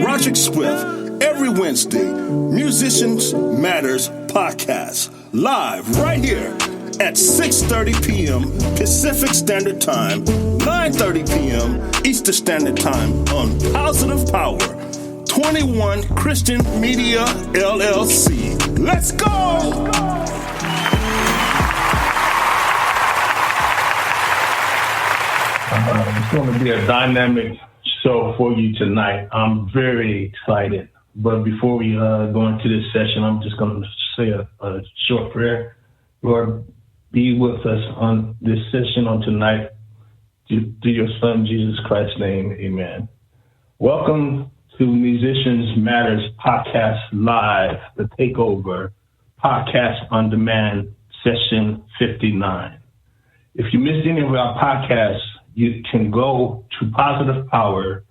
Rodrick Swift, every Wednesday, Musicians Matters podcast, live right here at 6:30 p.m. Pacific Standard Time, 9:30 p.m. Eastern Standard Time on Positive Power, 21 Christian Media, LLC. Let's go! It's going to be a dynamic show for you tonight. I'm very excited. But before we go into this session, I'm just going to say a short prayer. Lord, be with us on this session on tonight. Through your Son, Jesus Christ's name, amen. Welcome to Musicians Matters Podcast Live, the Takeover Podcast on Demand, Session 59. If you missed any of our podcasts, you can go to Positive Power,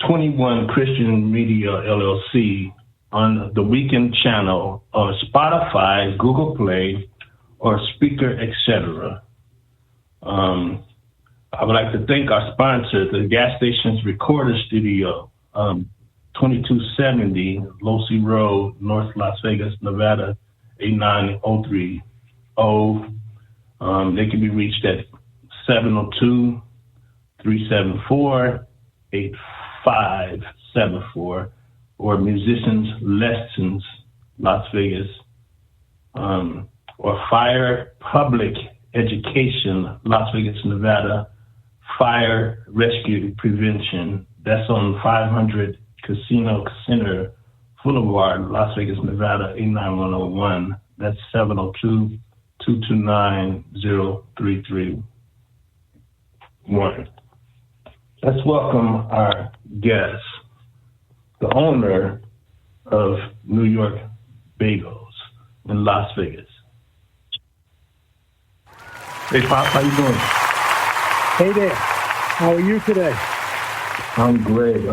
21 Christian Media, LLC, on the Weekend channel, or Spotify, Google Play, or Speaker, etc. I would like to thank our sponsor, the Gas Station's Recorder Studio, 2270 Losey Road, North Las Vegas, Nevada, 89030. They can be reached at 702-374-8574, or Musicians Lessons, Las Vegas, or Fire Public Education, Las Vegas, Nevada, Fire Rescue Prevention. That's on 500 Casino Center Boulevard, Las Vegas, Nevada, 89101. That's 702-229-0331. Let's welcome our guest, the owner of New York Bagels in Las Vegas. Hey, Pop, how you doing? Hey there. How are you today? I'm great.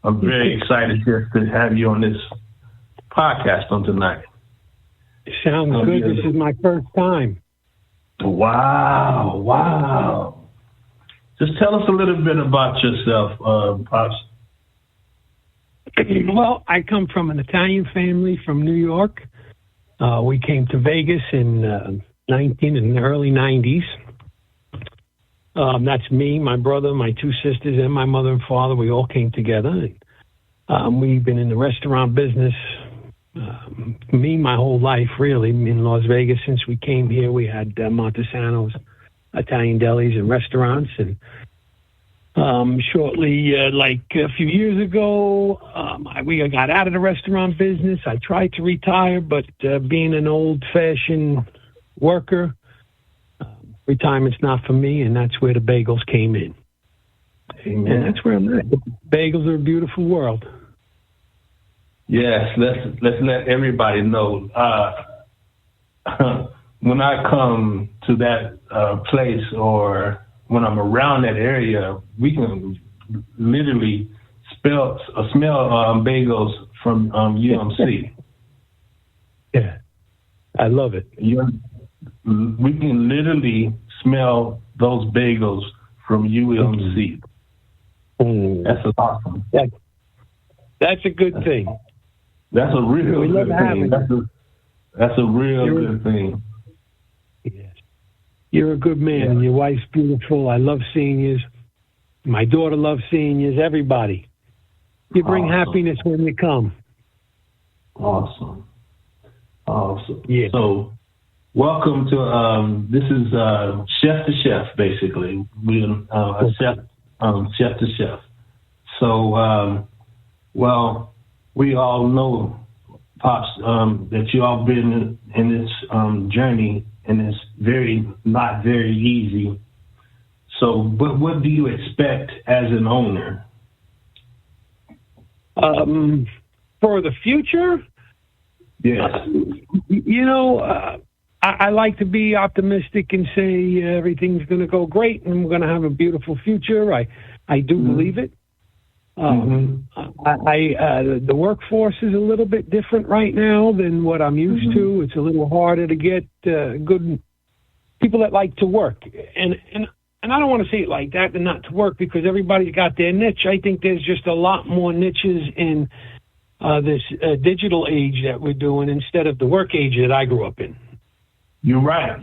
I'm very excited just to have you on this podcast on tonight. Sounds good. This is my first time. Wow. Just tell us a little bit about yourself, Pops. Well, I come from an Italian family from New York. We came to Vegas in the early 90s. That's me, my brother, my two sisters, and my mother and father. We all came together. And, we've been in the restaurant business, my whole life, really, in Las Vegas. Since we came here, we had Montesano's Italian delis and restaurants. And shortly, like a few years ago, we got out of the restaurant business. I tried to retire, but being an old-fashioned worker, retirement's not for me, and that's where the bagels came in. Amen. And that's where I'm at. Bagels are a beautiful world. Yes, let's let everybody know. When I come to that place, or when I'm around that area, we can literally smell bagels from UMC. Yeah, I love it. We can literally smell those bagels from UMC. That's awesome. That's a good thing. That's a real good thing. That's a real good thing. Yes. You're a good man, and your wife's beautiful. I love seeing you. My daughter loves seeing you. Everybody. You bring happiness when you come. Awesome. Yeah. So, welcome to, this is Chef to Chef, basically. We're chef to chef. So, well, we all know, Pops, that you all been in this journey, and it's not very easy. So, but what do you expect as an owner? For the future? Yes. I like to be optimistic and say everything's going to go great and we're going to have a beautiful future. I do believe it. The workforce is a little bit different right now than what I'm used to. It's a little harder to get good people that like to work, and and I don't want to say it like that and not to work, because everybody's got their niche. I think there's just a lot more niches in this digital age that we're doing instead of the work age that I grew up in. You're right.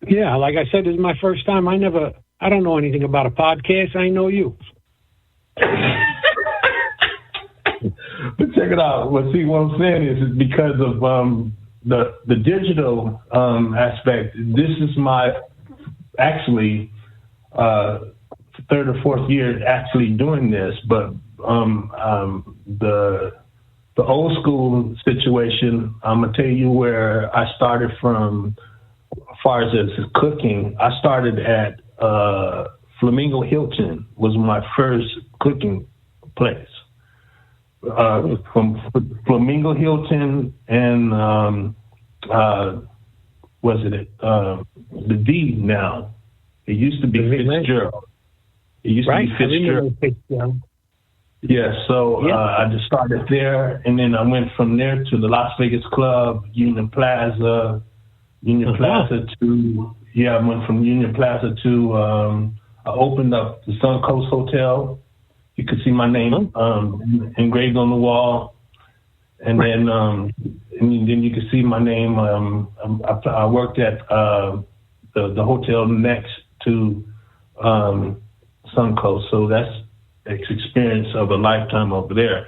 Yeah, like I said, this is my first time. I don't know anything about a podcast. I know you. But check it out. Well, see, what I'm saying is because of the digital aspect. This is my actually third or fourth year actually doing this, but the old school situation, I'm gonna tell you where I started from. As far as cooking, I started at Flamingo Hilton was my first cooking place. From Flamingo Hilton and the D now. It used to be Fitzgerald. It used to be Fitzgerald. Yeah, so I just started there, and then I went from there to the Las Vegas Club, Union Plaza to, I went from Union Plaza to, I opened up the Suncoast Hotel. You could see my name engraved on the wall. And then you could see my name. I worked at the hotel next to Suncoast, so that's an experience of a lifetime over there.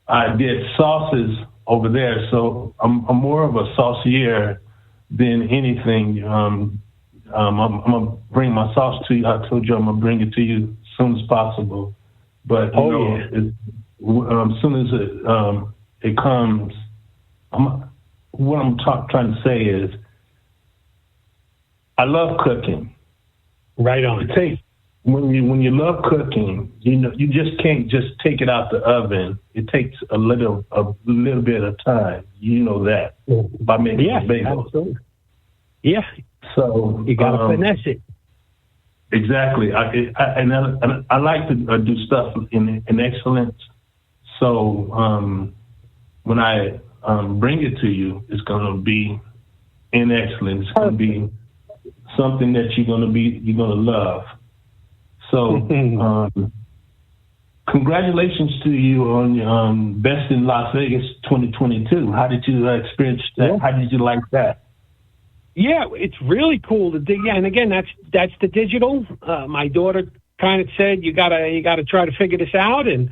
I did sauces over there, so I'm more of a saucier than anything. I'm gonna bring my sauce to you. I told you I'm gonna bring it to you as soon as possible. But as soon as it comes, what I'm trying to say is, I love cooking. Right on. When you love cooking, you just can't just take it out the oven. It takes a little bit of time. You know that by making bagels. Absolutely. Yeah. So you gotta finesse it. Exactly. I like to do stuff in excellence. So when I bring it to you, it's gonna be in excellence. It's gonna be something that you're gonna love. So congratulations to you on Best in Las Vegas 2022. How did you experience that? How did you like that? Yeah, it's really cool. And again, that's the digital. My daughter kind of said, you gotta try to figure this out. And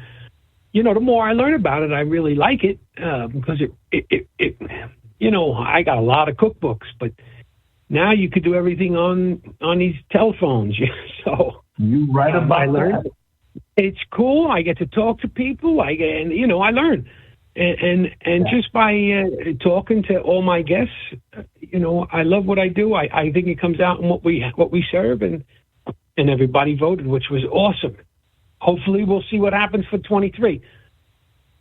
the more I learn about it, I really like it because it I got a lot of cookbooks, but now you could do everything on these telephones. So you right about that. It's cool. I get to talk to people. I learn. And just by talking to all my guests, I love what I do. I think it comes out in what we serve, and everybody voted, which was awesome. Hopefully, we'll see what happens for 23.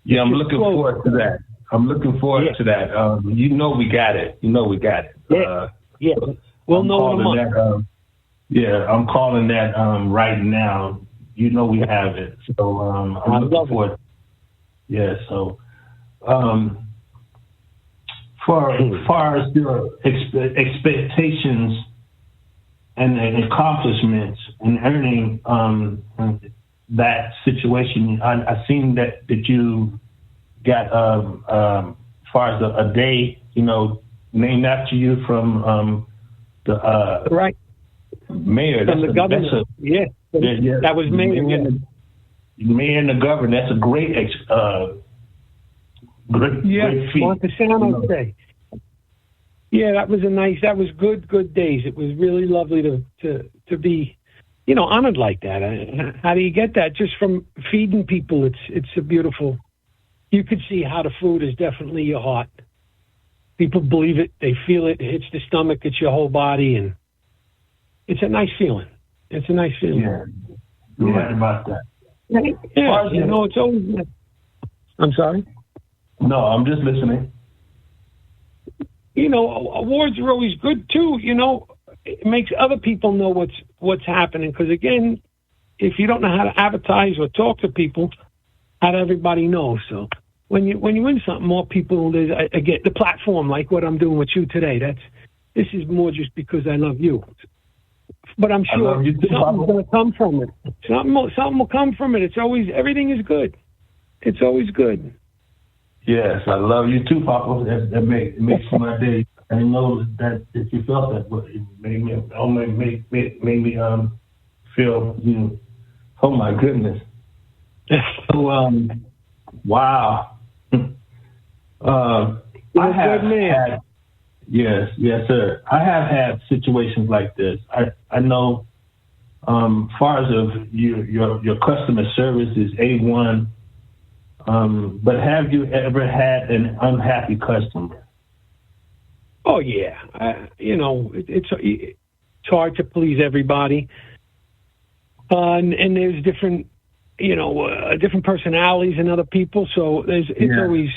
Yeah, I'm looking forward to that. We got it. Yeah. We'll know in a month. I'm calling that right now. We have it. So I'm looking forward. Yeah. So. Far as your expectations and accomplishments in earning that situation, I seen that you got far as a day, named after you from the right mayor. From the governor. That was mayor. Mayor and the governor. That's a great great feat. Montesano Day. Yeah, that was good days. It was really lovely to be, honored like that. How do you get that? Just from feeding people. It's a beautiful. You could see how the food is definitely your heart. People believe it. They feel it. It hits the stomach. It's your whole body, and it's a nice feeling. Yeah, you're right about that. Yeah, it's always. I'm sorry. No, I'm just listening. Awards are always good too. It makes other people know what's happening. Because again, if you don't know how to advertise or talk to people, how do everybody know? So when you win something, more people get the platform, like what I'm doing with you today. This is more just because I love you. But I'm sure something's going to come from it. Something will come from it. Everything is good. It's always good. Yes, I love you too, Papa. That makes my day. I know that if you felt that, but it made me feel, oh my goodness. So, wow. I have had, yes, sir. I have had situations like this. I know, far as of your customer service is A1. But have you ever had an unhappy customer? Oh yeah, it's hard to please everybody, and there's different, different personalities in other people. So it's always,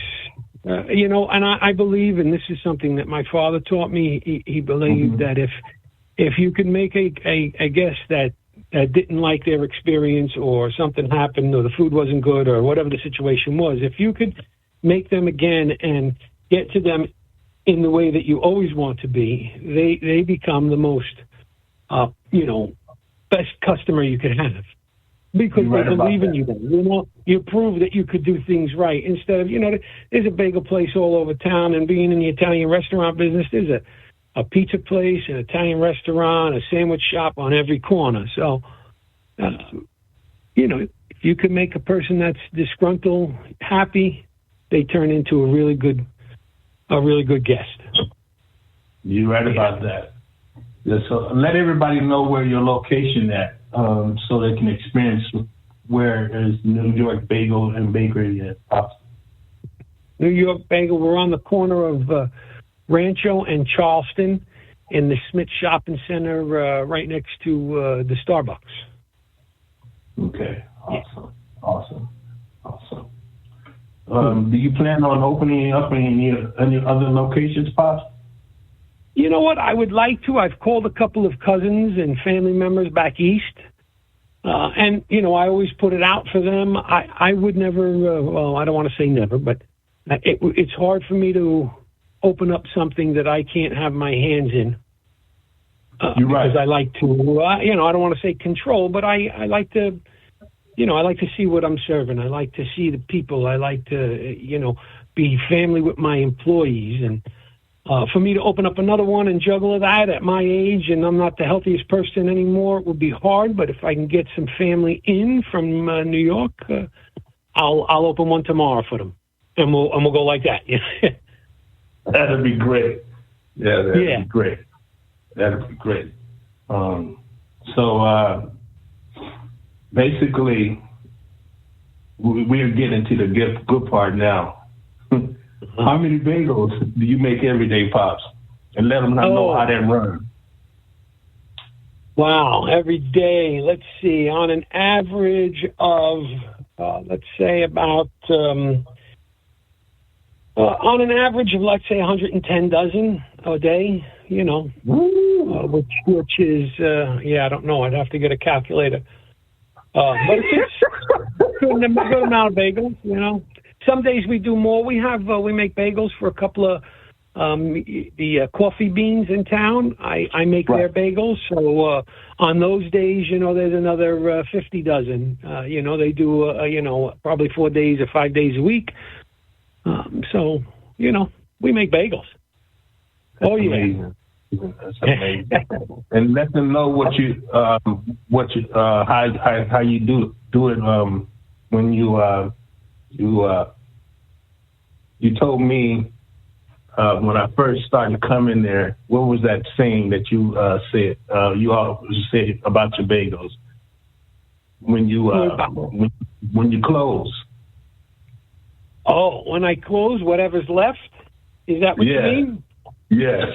and I believe, and this is something that my father taught me. He believed that if you could make a guest that didn't like their experience, or something happened, or the food wasn't good, or whatever the situation was, if you could make them again and get to them in the way that you always want to be, they become the most, best customer you could have, because they believe in you. Then you prove that you could do things right, instead of there's a bagel place all over town, and being in the Italian restaurant business, there's a pizza place, an Italian restaurant, a sandwich shop on every corner. So, if you can make a person that's disgruntled happy, they turn into a really good guest. You're right about that. Yeah, so let everybody know where your location at, so they can experience where is New York Bagel and Bakery at. New York Bagel, we're on the corner of Rancho and Charleston, in the Smith Shopping Center, right next to the Starbucks. Okay, awesome. Do you plan on opening up any other locations, Pops? You know what? I would like to. I've called a couple of cousins and family members back east, and I always put it out for them. I would never. I don't want to say never, but it's hard for me to open up something that I can't have my hands in. You're right. Because I like to, I don't want to say control, but I like to, I like to see what I'm serving. I like to see the people. I like to, be family with my employees. And for me to open up another one and juggle that at my age, and I'm not the healthiest person anymore, it would be hard. But if I can get some family in from New York, I'll open one tomorrow for them, and we'll go like that. That'd be great. Yeah, that'd be great. That'd be great. So basically, we're getting to the good part now. How many bagels do you make every day, Pops? And let them know how that runs. Wow, every day. Let's see. On an average of, let's say about... on an average of, let's say, 110 dozen a day, which is, I don't know. I'd have to get a calculator. But it's a good amount of bagels, Some days we do more. We make bagels for a couple of the coffee beans in town. I make their bagels. So on those days, there's another 50 dozen. They do, probably 4 days or 5 days a week. So, we make bagels. That's amazing. That's amazing. And let them know how you do it. When you told me when I first started coming there, what was that saying that you said? You always said about your bagels when you close. Oh, when I close, whatever's left? Is that what you mean? Yes.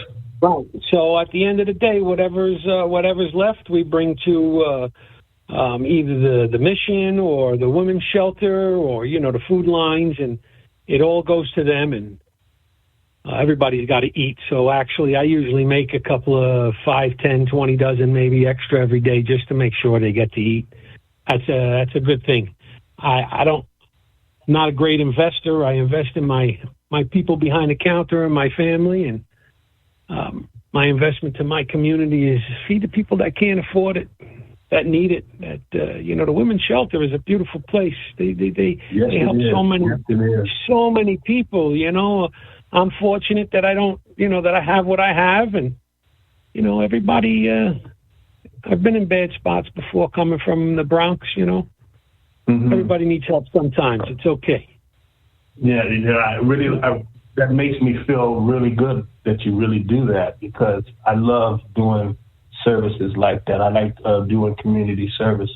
Right. So at the end of the day, whatever's left, we bring to either the mission or the women's shelter or, the food lines, and it all goes to them, and everybody's got to eat. So actually, I usually make a couple of 5, 10, 20 dozen, maybe extra every day, just to make sure they get to eat. That's a good thing. I'm not a great investor. I invest in my people behind the counter and my family, and my investment to my community is feed the people that can't afford it, that need it. That the women's shelter is a beautiful place. They help so many people. I'm fortunate that I don't, that I have what I have, and everybody. I've been in bad spots before, coming from the Bronx. Mm-hmm. Everybody needs help sometimes. It's okay. Yeah, that makes me feel really good that you really do that, because I love doing services like that. I like doing community service.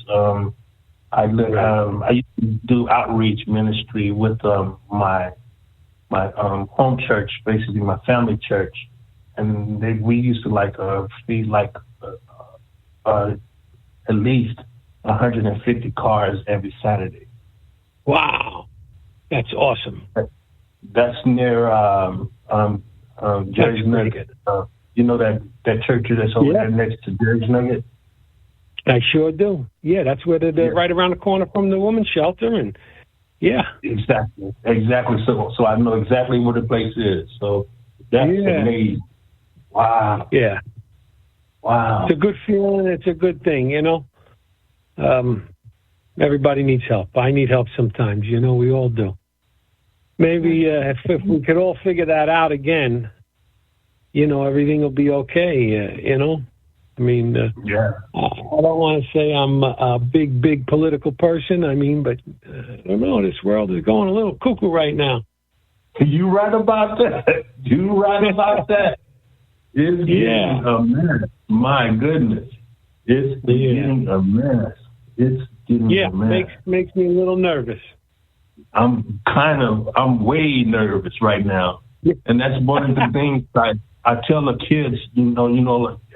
I used to do outreach ministry with my home church, basically my family church, and we used to feed at least 150 cars every Saturday. Wow, that's awesome. That's near Jerry's Nugget. That church that's over there next to Jerry's Nugget? I sure do. Yeah, that's where they're right around the corner from the women's shelter, and Exactly. So I know exactly where the place is. So that's amazing. Wow. Yeah. Wow. It's a good feeling. It's a good thing, Everybody needs help. I need help sometimes, we all do. Maybe if we could all figure that out again, everything will be okay, I mean, I don't want to say I'm a big political person. I mean, but I don't know. This world is going a little cuckoo right now. You right about that. It's getting a mess. My goodness. It's getting a mess. It's getting a mess. Makes me a little nervous. I'm way nervous right now. And that's one of the things I tell the kids,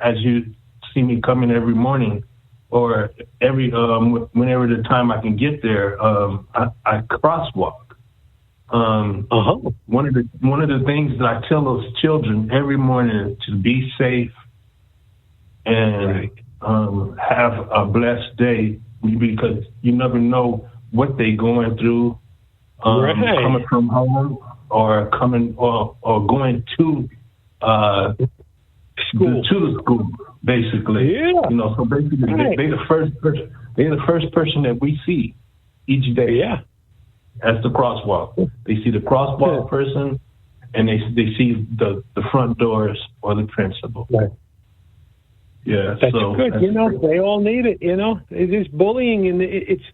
as you see me coming every morning, or whenever the time I can get there, I crosswalk. One of the things that I tell those children every morning is to be safe and have a blessed day, because you never know what they're going through, coming from home or coming or going to school. To the school, basically. Yeah. So basically they're the first person that we see each day. Yeah. As the crosswalk. They see the crosswalk person, and they see the front doors or the principal. Right. Yeah. That's good. They all need it, There's bullying, and it's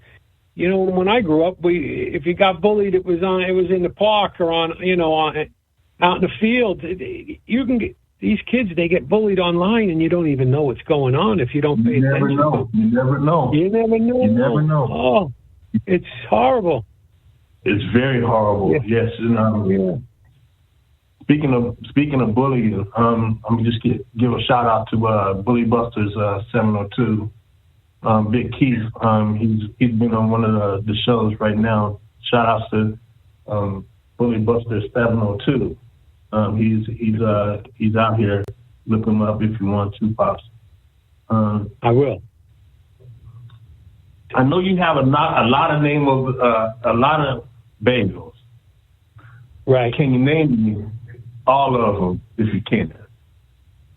when I grew up, if you got bullied, it was in the park or out in the field. You can get these kids, they get bullied online, and you don't even know what's going on if you don't pay attention. You never know. Oh, it's horrible. It's very horrible. Yeah. Yes. And, speaking of bullying, I'm gonna just give a shout out to Bully Busters 702. Big Keith. He's been on one of the shows right now. Shout outs to Bully Busters 702. He's out here. Look him up if you want to, Pops. I will. I know you have a lot of bagels. Right. Can you name me all of them if you can?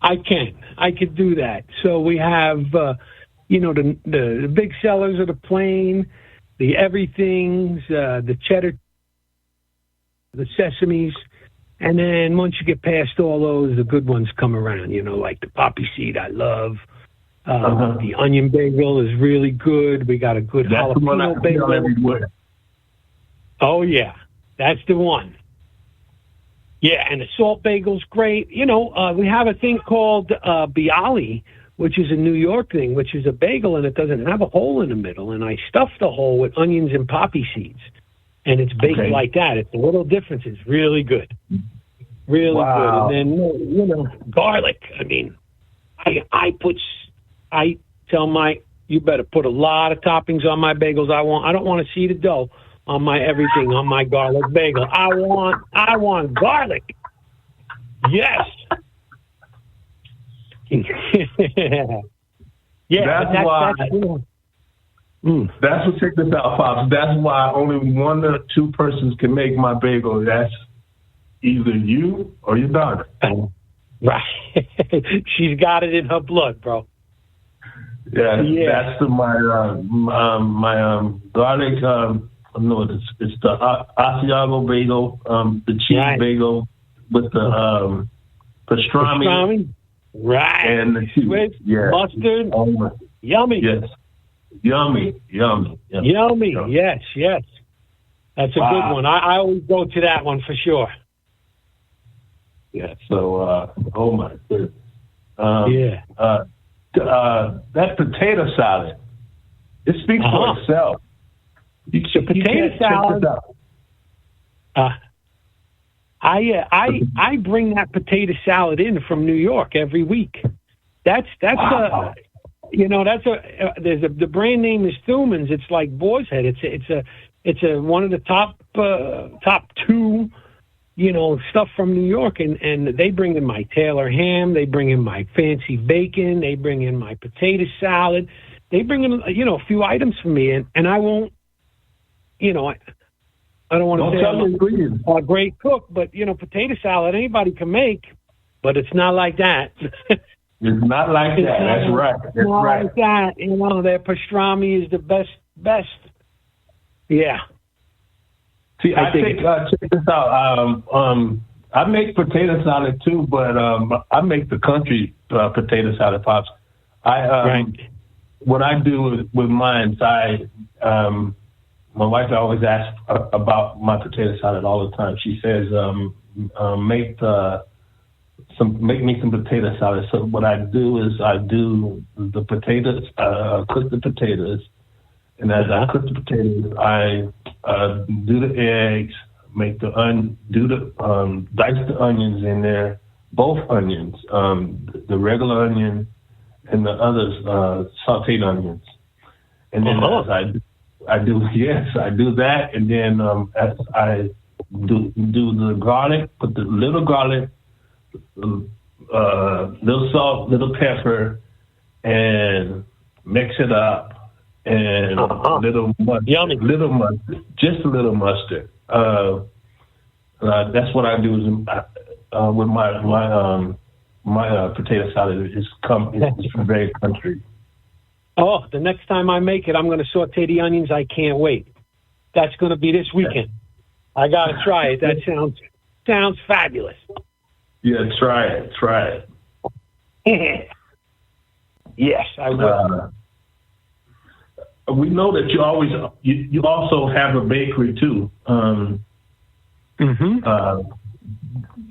I can. I could do that. So we have, the big sellers are the plain, the everythings, the cheddar, the sesames, and then once you get past all those, the good ones come around. Like the poppy seed, I love. The onion bagel is really good. We got a good jalapeno bagel. Everywhere. Oh, yeah. That's the one. Yeah, and the salt bagel's great. We have a thing called bialy, which is a New York thing, which is a bagel, and it doesn't have a hole in the middle. And I stuff the hole with onions and poppy seeds. And it's baked like that. It's a little different. It's really good. Really good. And then, garlic. I mean, I tell you better put a lot of toppings on my bagels. I don't want to see the dough on my everything, on my garlic bagel. I want garlic. Yes. Yeah. That's why. That's what, check this out, Pops. That's why only one or two persons can make my bagel. That's either you or your daughter. Right. She's got it in her blood, bro. Yeah. That's my garlic. No, it's the Asiago bagel, the cheese bagel with the pastrami. Right. And the Swiss mustard. Yummy. Yes. Yummy. Yes. That's a good one. I always go to that one for sure. Yeah. So, oh my goodness. That potato salad, it speaks for itself. Potato salad. I bring that potato salad in from New York every week. That's the brand name is Thumann's. It's like Boar's Head. It's a one of the top two, stuff from New York, and they bring in my Taylor ham, they bring in my fancy bacon, they bring in my potato salad, they bring in a few items for me, and I won't, I don't want to say I'm a great cook, but potato salad anybody can make, but it's not like that. It's not like that. That's right. That's right. Like that. Their pastrami is the best. Yeah. See, I think check this out. I make potato salad too, but I make the country potato salad, Pops. What I do with mine, my wife always asks about my potato salad all the time. She says, make me some potato salad. So what I do is I do the potatoes, cook the potatoes, and as I cook the potatoes, I do the eggs, dice the onions in there, both onions, the regular onion and the others, sauteed onions, and then as I do that, and then as I do the garlic, put the little garlic, little salt, little pepper, and mix it up, and little mustard, just a little mustard. That's what I do with my potato salad. It's very country. Oh, the next time I make it, I'm going to saute the onions. I can't wait. That's going to be this weekend. I got to try it. That sounds fabulous. Yeah, try it. Yes, I will. We know that you also have a bakery too.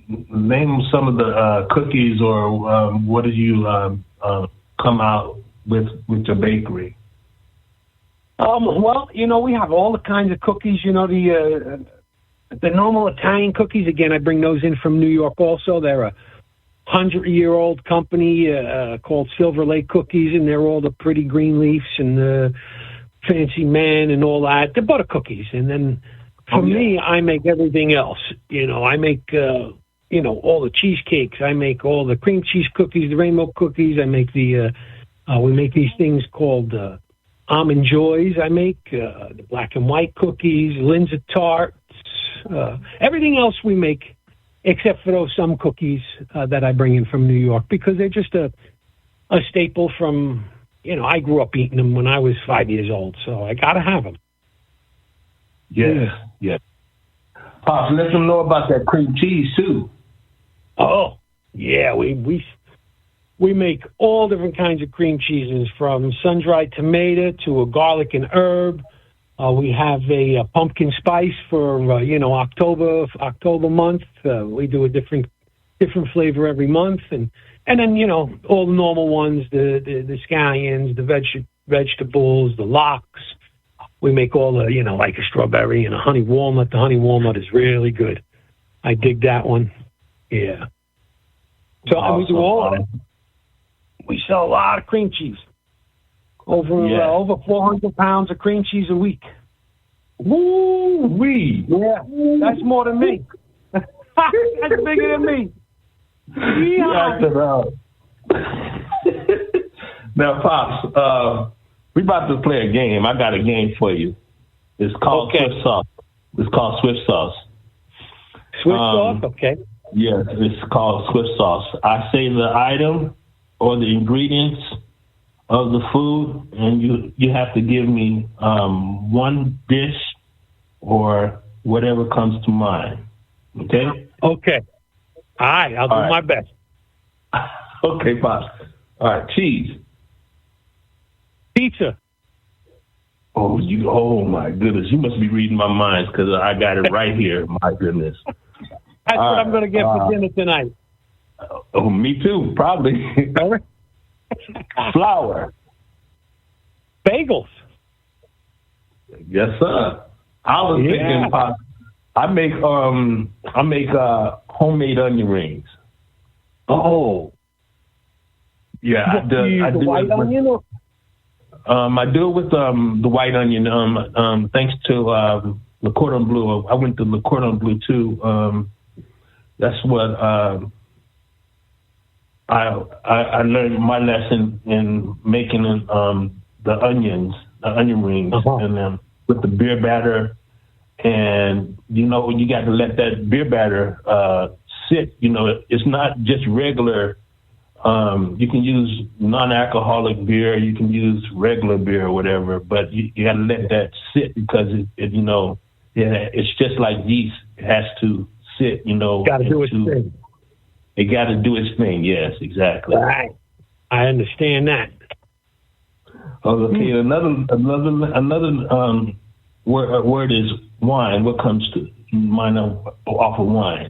Name some of the cookies, or what do you come out with your bakery? Well, we have all the kinds of cookies. The normal Italian cookies. Again, I bring those in from New York. Also, they're a 100-year-old company called Silver Lake Cookies, and they're all the pretty green leaves and the fancy man and all that. They're butter cookies, and then for me, I make everything else. I make all the cheesecakes. I make all the cream cheese cookies, the rainbow cookies. I make we make these things called almond joys. I make the black and white cookies, Linzer tarts, everything else we make, except for those some cookies that I bring in from New York, because they're just a staple from, I grew up eating them when I was 5 years old, so I got to have them. Yes. Pops, let them know about that cream cheese too. Oh, yeah, we make all different kinds of cream cheeses, from sun-dried tomato to a garlic and herb. We have a pumpkin spice for October month. We do a different flavor every month, and then all the normal ones, the scallions, the vegetables, the lox. We make all the like a strawberry and a honey walnut. The honey walnut is really good. I dig that one. Yeah. So awesome. We do all of it. We sell a lot of cream cheese. Over 400 pounds of cream cheese a week. Woo-wee. Yeah, that's more than me. That's bigger than me. Yeah. Now, Pops, we about to play a game. I got a game for you. It's called Swift Sauce. It's called Swift Sauce. Swift Sauce, okay. Yes, it's called Swiss sauce. I say the item or the ingredients of the food, and you have to give me one dish or whatever comes to mind. Okay? Okay. All right, I'll do my best. Okay, Pops. All right, cheese. Pizza. Oh my goodness. You must be reading my mind because I got it right here. My goodness. That's what I'm going to get for dinner tonight. Oh, me too, probably. Flour. Bagels. Yes, sir. I was thinking, Pops, I make homemade onion rings. Oh. Yeah, I do the white onion? Or? I do it with the white onion. Thanks to Le Cordon Bleu. I went to Le Cordon Bleu too. That's what I learned my lesson in making the onion rings, and then with the beer batter. And you got to let that beer batter sit. It's not just regular. You can use non-alcoholic beer, you can use regular beer or whatever, but you got to let that sit because it's just like yeast. It has to sit, Got to do its thing. It got to do its thing. Yes, exactly. Right. I understand that. Okay. Another word is wine. What comes to mind off of wine?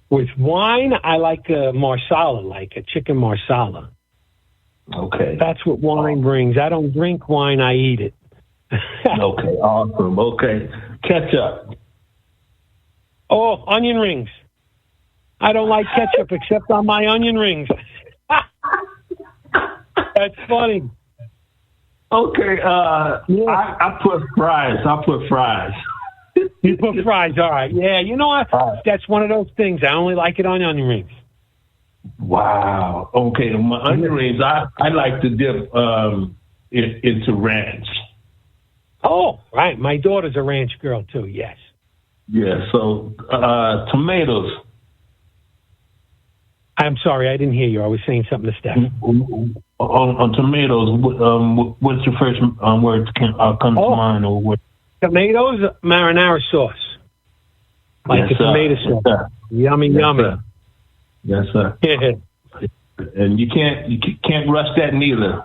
With wine, I like a marsala, like a chicken marsala. Okay. That's what wine brings. I don't drink wine, I eat it. Okay, awesome. Okay. Ketchup. Oh, onion rings. I don't like ketchup except on my onion rings. That's funny. Okay, I put fries. You put fries, all right. Yeah, you know what? That's one of those things. I only like it on onion rings. Wow. Okay, my onion rings, I like to dip into ranch. Oh, right. My daughter's a ranch girl, too, yes. Yeah, so tomatoes. I'm sorry, I didn't hear you. I was saying something to Steph. On tomatoes, what's your first word come to mind? Or what? Tomatoes, marinara sauce. Like yes, a tomato sauce. Yes, yummy, yes, yummy. Sir. Yes, sir. Yeah. And you can't rush that neither.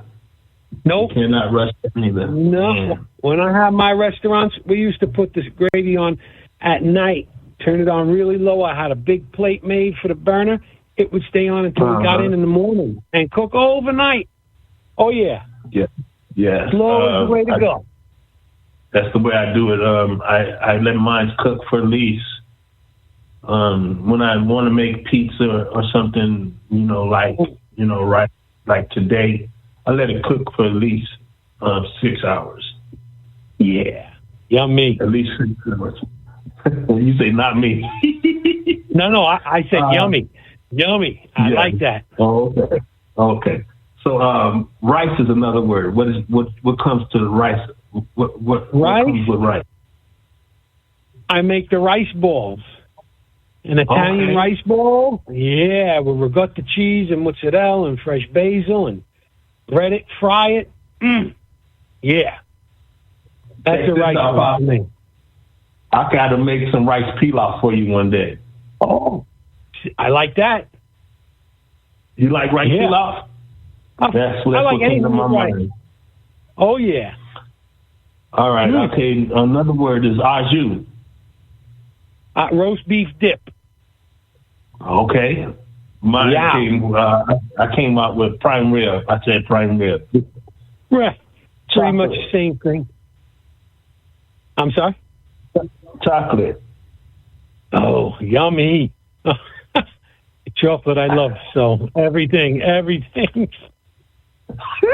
Nope. You cannot rush that neither. No. Yeah. When I have my restaurants, we used to put this gravy on at night, turn it on really low. I had a big plate made for the burner. It would stay on until we got in the morning and cook overnight. Oh, yeah. Yeah. Yeah. Slow is the way to go. That's the way I do it. I let mine cook for at least when I want to make pizza or something, right like today, I let it cook for at least 6 hours. Yeah. Yummy. At least 6 hours. You say not me. No, I said yummy. Yummy. I like that. Oh, okay. Okay. So rice is another word. What comes to the rice? What comes with rice? I make the rice balls. An Italian rice ball. Yeah, with ricotta cheese and mozzarella and fresh basil and bread it, fry it. Yeah. That's a rice ball for me. I got to make some rice pilaf for you one day. Oh, I like that. You like rice pilaf? That's what came to my mind. Oh, yeah. All right. Okay. Another word is au jus. Roast beef dip. Okay. I came out with prime rib. I said prime rib. Right. Pretty much the same thing. I'm sorry? Chocolate. Oh, yummy. Chocolate I love, so everything.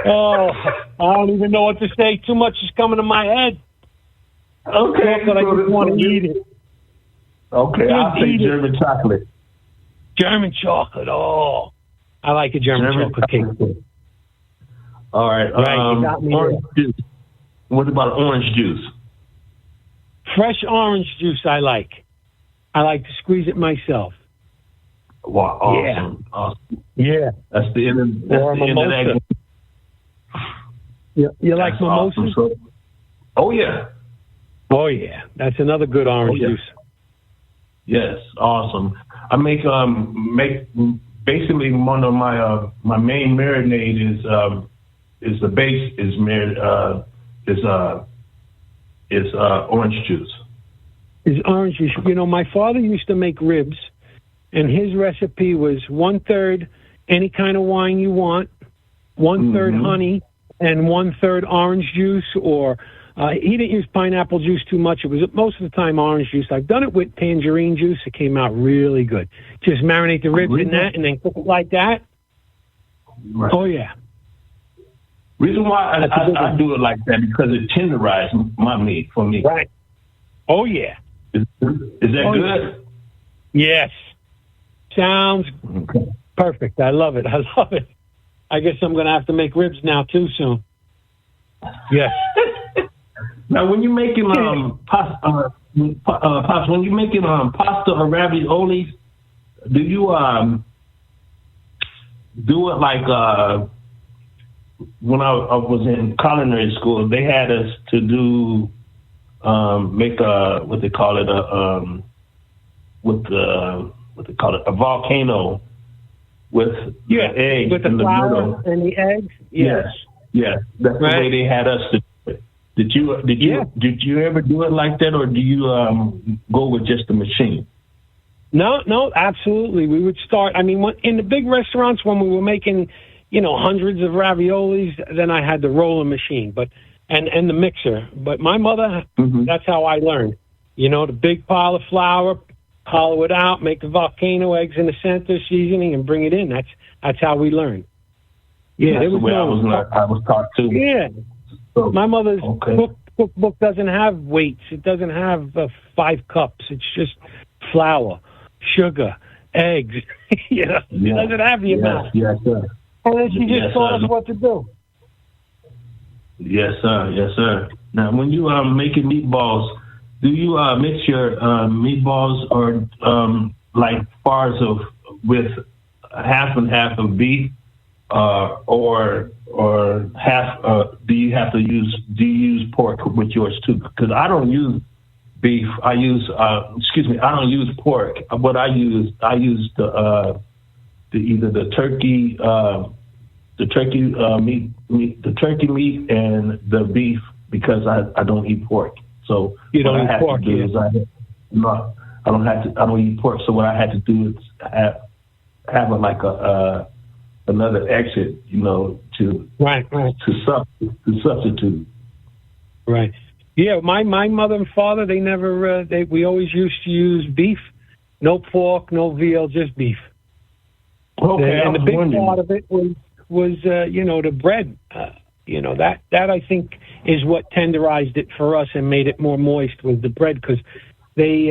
Oh, I don't even know what to say. Too much is coming to my head. Okay. Chocolate, I just want to eat it. Okay, I'll say German chocolate. German chocolate, oh. I like a German chocolate cake. All right. Right, you got me orange juice. What about orange juice? Fresh orange juice I like. I like to squeeze it myself. Wow, awesome. Yeah. Awesome. Yeah. That's the end of, that's Or the end of mimosa. that. You like That's mimosas? awesome. Oh, yeah. Oh, yeah. That's another good orange juice. Yes, awesome. I make basically one of my main marinade is the base is orange juice. Is orange juice. You know, my father used to make ribs, and his recipe was 1/3 any kind of wine you want, 1/3 honey, and 1/3 orange juice, or he didn't use pineapple juice too much. It was most of the time orange juice. I've done it with tangerine juice. It came out really good. Just marinate the ribs in that and then cook it like that. Right. Oh, yeah. Reason why I do it like that because it tenderizes my meat for me. Right. Oh, yeah. Is that good? Yes. Sounds perfect. I love it. I love it. I guess I'm going to have to make ribs now, too, soon. Yes. Now, when you're making pasta, when you're making pasta or raviolis, do you do it like when I was in culinary school? They had us to do make what they call it a volcano with the egg with the in the flour middle and the eggs. Yes. Yes. That's right. the way they had us to. Did you ever do it like that, or do you go with just the machine? No, absolutely. We would start. I mean, in the big restaurants when we were making, hundreds of raviolis, then I had the rolling machine, and the mixer. But my mother, that's how I learned. The big pile of flour, hollow it out, make the volcano, eggs in the center, seasoning, and bring it in. That's how we learned. Yeah, that's the way I was taught too. Yeah. My mother's cookbook doesn't have weights. It doesn't have 5 cups. It's just flour, sugar, eggs. It doesn't have the amount. Yes, sir. And then she just taught us what to do. Yes, sir. Yes, sir. Now, when you are making meatballs, do you mix your meatballs or like far as with half and half of beef, or half? Do you use pork with yours too? Because I don't use beef. I use I don't use pork. What I use either the turkey meat and the beef because I don't eat pork. So you don't eat pork. I don't eat pork. So what I had to do is have another exit, to substitute. Right. Yeah. My mother and father, they never. We always used to use beef, no pork, no veal, just beef. Okay. And the big part of it was the bread. That I think is what tenderized it for us and made it more moist was the bread because they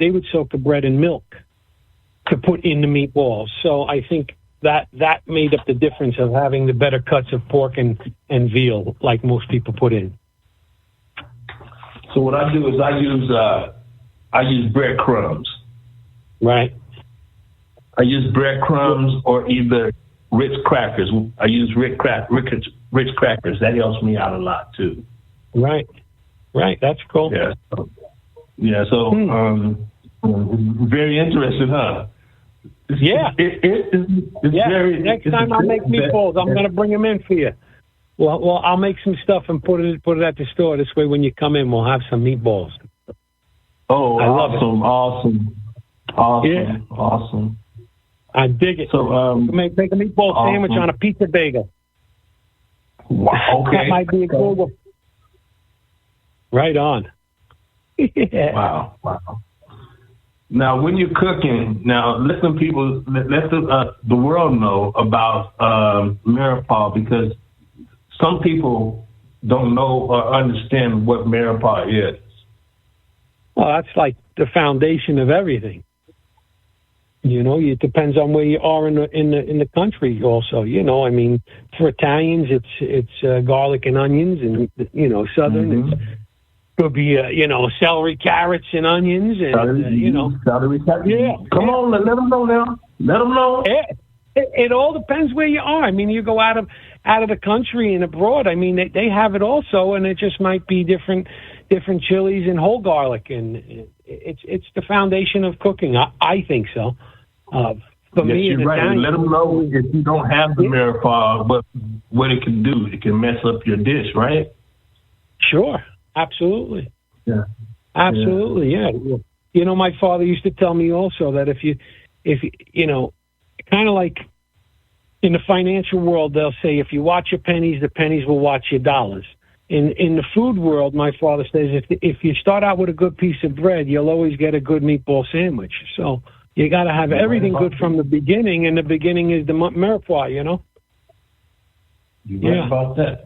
would soak the bread in milk to put in the meatballs. So I think that made up the difference of having the better cuts of pork and veal like most people put in. So what I do is I use breadcrumbs. Right. I use breadcrumbs or either Ritz crackers. I use Ritz crackers. That helps me out a lot too. Right. That's cool. Yeah. So very interesting, huh? Yeah. It's very. Next time I make meatballs, I'm going to bring them in for you. Well, I'll make some stuff and put it at the store. This way, when you come in, we'll have some meatballs. Oh, I love awesome! Yeah. Awesome! I dig it. So, make a meatball sandwich on a pizza bagel. Wow, okay. That might be a good one. Right on. Yeah. Wow. Now, when you're cooking, let the world know about Mirepoix because some people don't know or understand what Mirepoix is. Well, that's like the foundation of everything. It depends on where you are in the country. Also, I mean, for Italians, it's garlic and onions, and Southern, it could be celery, carrots, and onions, and celery, carrots. Yeah. Come on, let them know now. Let them know. It all depends where you are. I mean, you go out of the country and abroad. I mean, they have it also, and it just might be different chilies and whole garlic, and it's the foundation of cooking. I think so. For yes, me, you're right. Italian, let them know if you don't have the mirepoix, but what it can do. It can mess up your dish, right? Sure, absolutely. Yeah, absolutely. Yeah. You know, my father used to tell me also that if you know, kind of like in the financial world, they'll say if you watch your pennies, the pennies will watch your dollars. In the food world, my father says if you start out with a good piece of bread, you'll always get a good meatball sandwich. So you got to have everything good from the beginning, and the beginning is the mirepoix, you know? You're right about that.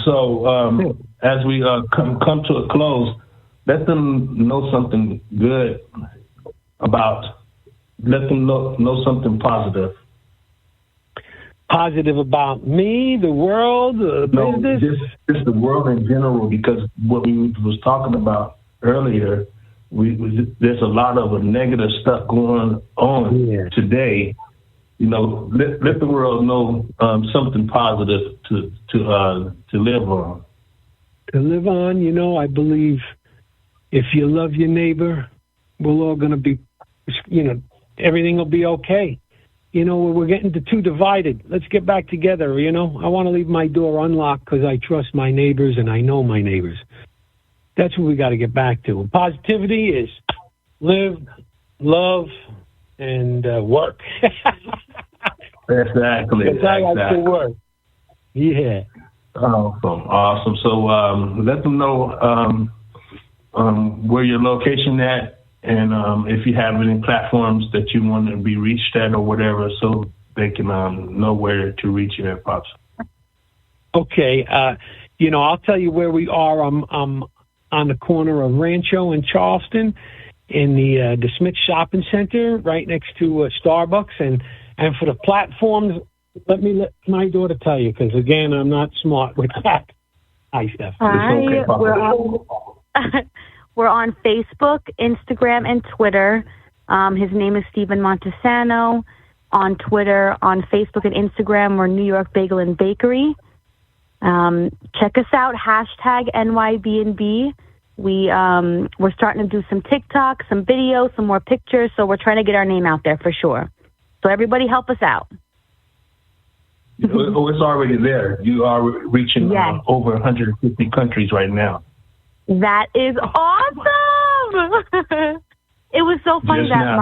So as we come to a close, let them know something good let them know something positive. Positive about me, the world, business? Just the world in general, because what we was talking about earlier, there's a lot of negative stuff going on today. You know, let the world know something positive to live on. To live on, you know, I believe if you love your neighbor, we're all going to be, you know, everything will be okay. You know, we're getting too divided. Let's get back together, you know. I want to leave my door unlocked because I trust my neighbors and I know my neighbors. That's what we got to get back to. And positivity is live, love, and work. Exactly. That's how I like to work. Yeah. Awesome. So let them know where your location at, and if you have any platforms that you want to be reached at or whatever, so they can know where to reach you at, Pops. Okay. You know, I'll tell you where we are. I'm on the corner of Rancho and Charleston in the Smith Shopping Center right next to Starbucks. And for the platforms, let my daughter tell you, because, again, I'm not smart with that. Hi, Steph. Hi. We're on Facebook, Instagram, and Twitter. His name is Stephen Montesano. On Twitter, on Facebook and Instagram, we're New York Bagel and Bakery. Check us out, #NYBNB. We're starting to do some TikTok, some videos, some more pictures, so we're trying to get our name out there for sure. So everybody help us out. Oh, it's already there. You are reaching over 150 countries right now. That is awesome! It was so funny that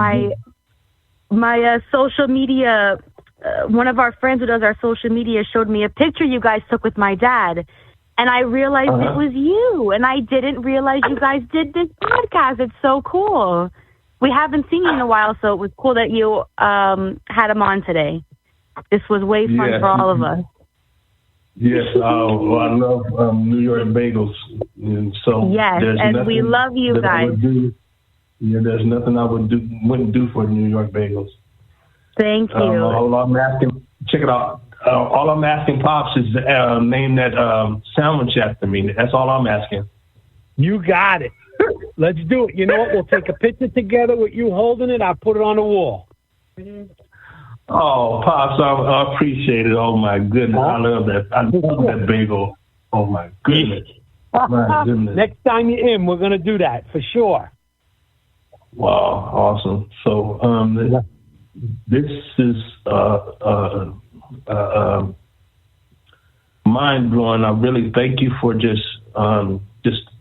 my social media, one of our friends who does our social media showed me a picture you guys took with my dad, and I realized it was you, and I didn't realize you guys did this podcast. It's so cool. We haven't seen you in a while, so it was cool that you had him on today. This was way fun for all of us. Yes, I love New York bagels. And so yes, and we love you guys. There's nothing I wouldn't do for New York bagels. Thank you. All I'm asking, check it out. All I'm asking, Pops, is name that sandwich after me. That's all I'm asking. You got it. Let's do it. You know what? We'll take a picture together with you holding it. I'll put it on the wall. Oh, Pops, I appreciate it. Oh, my goodness. I love that. I love that bagel. Oh, my goodness. My goodness. Next time you're in, we're going to do that for sure. Wow, awesome. So this is mind-blowing. I really thank you for just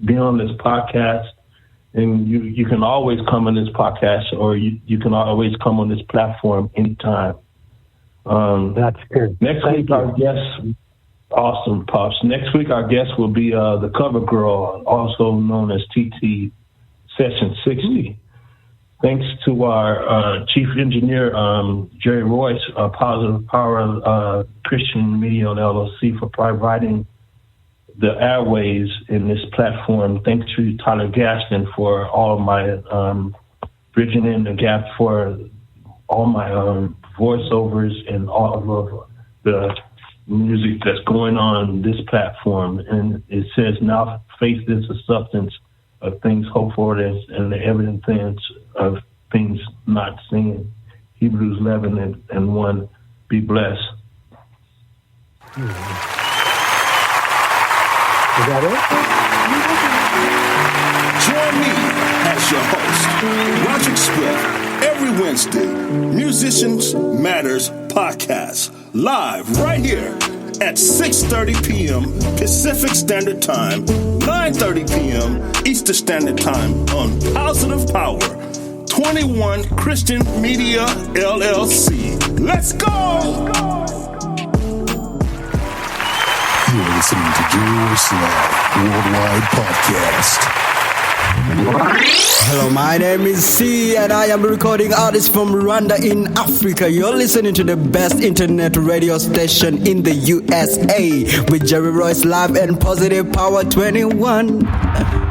being on this podcast. And you can always come on this podcast, or you can always come on this platform anytime. That's good. Next week, our guest, awesome, Pops. Next week, our guest will be the cover girl, also known as TT Session 60. Thanks to our chief engineer, Jerry Royce, Positive Power Christian Media LLC, for providing the airways in this platform. Thanks to Tyler Gaston for all of my bridging in the gap for all my voiceovers and all of the music that's going on this platform. And it says, now faith is the substance of things hoped for and the evidence of things not seen. Hebrews 11 and 1. Be blessed. Is that it? Join me as your host, Rodrick Swift, every Wednesday, Musicians Matters Podcast, live right here at 6:30 p.m. Pacific Standard Time, 9:30 p.m. Eastern Standard Time on Positive Power, 21 Christian Media, LLC. Let's go! You're listening to Jerusalem Worldwide Podcast. Hello, my name is C, and I am a recording artist from Rwanda in Africa. You're listening to the best internet radio station in the USA with Jerry Royce Live and Positive Power 21.